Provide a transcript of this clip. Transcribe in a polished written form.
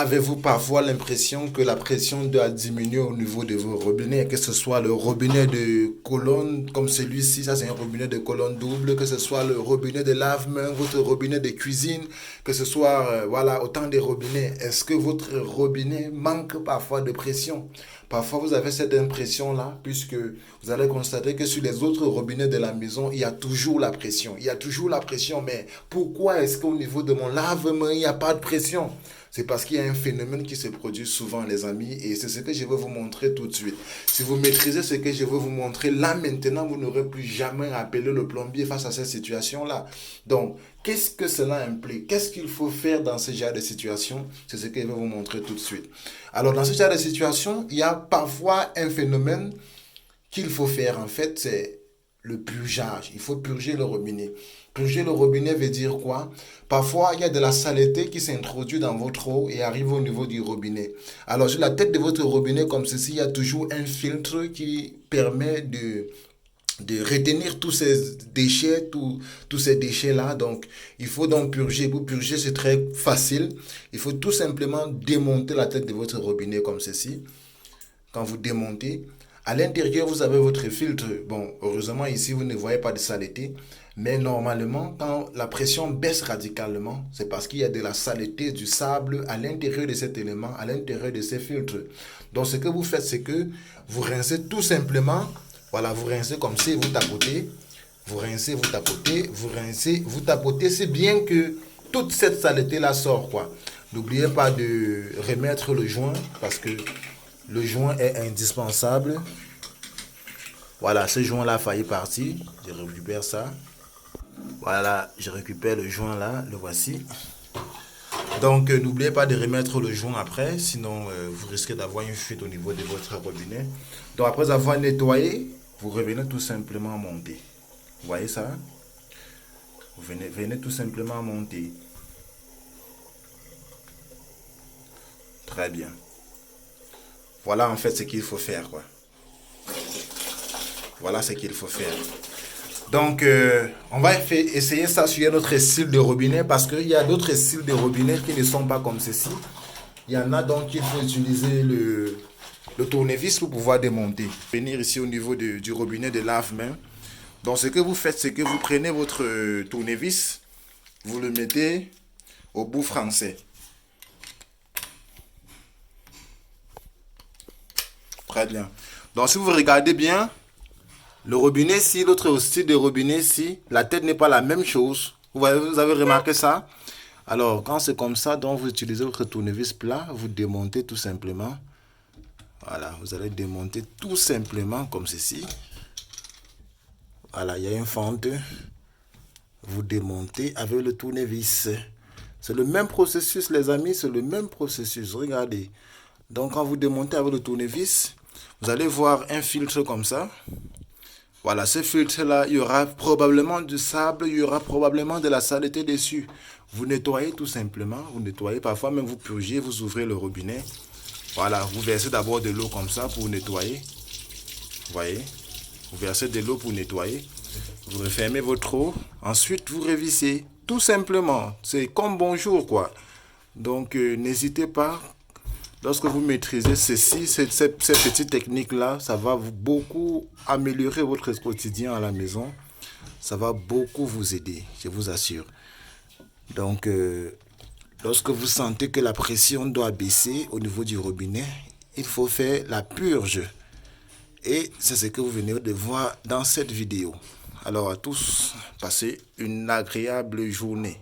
Avez-vous parfois l'impression que la pression doit diminuer au niveau de vos robinets, que ce soit le robinet de colonne comme celui-ci, ça c'est un robinet de colonne double, que ce soit le robinet de lave-main, votre robinet de cuisine, que ce soit voilà autant de robinets. Est-ce que votre robinet manque parfois de pression? Parfois vous avez cette impression-là, puisque vous allez constater que sur les autres robinets de la maison, il y a toujours la pression. Il y a toujours la pression, mais pourquoi est-ce qu'au niveau de mon lave-main, il n'y a pas de pression? C'est parce qu'il y a un phénomène qui se produit souvent, les amis, et c'est ce que je veux vous montrer tout de suite. Si vous maîtrisez ce que je veux vous montrer, là maintenant, vous n'aurez plus jamais à appeler le plombier face à cette situation-là. Donc, qu'est-ce que cela implique? Qu'est-ce qu'il faut faire dans ce genre de situation? C'est ce que je vais vous montrer tout de suite. Alors, dans ce genre de situation, il y a parfois un phénomène qu'il faut faire, en fait, c'est le purgeage. Il faut purger le robinet. Purger le robinet veut dire quoi? Parfois, il y a de la saleté qui s'introduit dans votre eau et arrive au niveau du robinet. Alors, sur la tête de votre robinet, comme ceci, il y a toujours un filtre qui permet de retenir tous ces déchets, tous ces déchets-là. Donc, il faut donc purger. Pour purger, c'est très facile. Il faut tout simplement démonter la tête de votre robinet comme ceci. Quand vous démontez, à l'intérieur, vous avez votre filtre. Bon, heureusement, ici, vous ne voyez pas de saleté. Mais normalement, quand la pression baisse radicalement, c'est parce qu'il y a de la saleté, du sable à l'intérieur de cet élément, à l'intérieur de ces filtres. Donc, ce que vous faites, c'est que vous rincez tout simplement. Voilà, vous rincez comme si vous tapotez. Vous rincez, vous tapotez, vous rincez, vous tapotez. C'est bien que toute cette saleté-là sort, quoi. N'oubliez pas de remettre le joint parce que le joint est indispensable. Voilà, ce joint-là a failli partir. Je récupère ça. Voilà, je récupère le joint là, le voici. Donc, n'oubliez pas de remettre le joint après, sinon vous risquez d'avoir une fuite au niveau de votre robinet. Donc, après avoir nettoyé, vous revenez tout simplement monter. Vous voyez ça? Vous venez tout simplement monter. Très bien. Voilà en fait ce qu'il faut faire, quoi. Voilà ce qu'il faut faire. Donc, on va essayer ça sur un autre style de robinet parce qu'il y a d'autres styles de robinet qui ne sont pas comme ceci. Il y en a donc il faut utiliser le tournevis pour pouvoir démonter. Venir ici au niveau du robinet de lave-main. Donc, ce que vous faites, c'est que vous prenez votre tournevis, vous le mettez au bout français. Très bien. Donc, si vous regardez bien, le robinet, si l'autre style de robinet, si la tête n'est pas la même chose, vous avez remarqué ça? Alors, quand c'est comme ça, donc vous utilisez votre tournevis plat, vous démontez tout simplement. Voilà, vous allez démonter tout simplement comme ceci. Voilà, il y a une fente. Vous démontez avec le tournevis. C'est le même processus, les amis, c'est le même processus. Regardez. Donc, quand vous démontez avec le tournevis, vous allez voir un filtre comme ça. Voilà, ce filtre-là, il y aura probablement du sable, il y aura probablement de la saleté dessus. Vous nettoyez tout simplement, vous nettoyez, parfois même vous purgez, vous ouvrez le robinet. Voilà, vous versez d'abord de l'eau comme ça pour nettoyer. Vous voyez, vous versez de l'eau pour nettoyer. Vous refermez votre eau, ensuite vous révissez. Tout simplement, c'est comme bonjour quoi. Donc n'hésitez pas. Lorsque vous maîtrisez ceci, ces petites techniques-là, ça va beaucoup améliorer votre quotidien à la maison. Ça va beaucoup vous aider, je vous assure. Donc, lorsque vous sentez que la pression doit baisser au niveau du robinet, il faut faire la purge. Et c'est ce que vous venez de voir dans cette vidéo. Alors à tous, passez une agréable journée.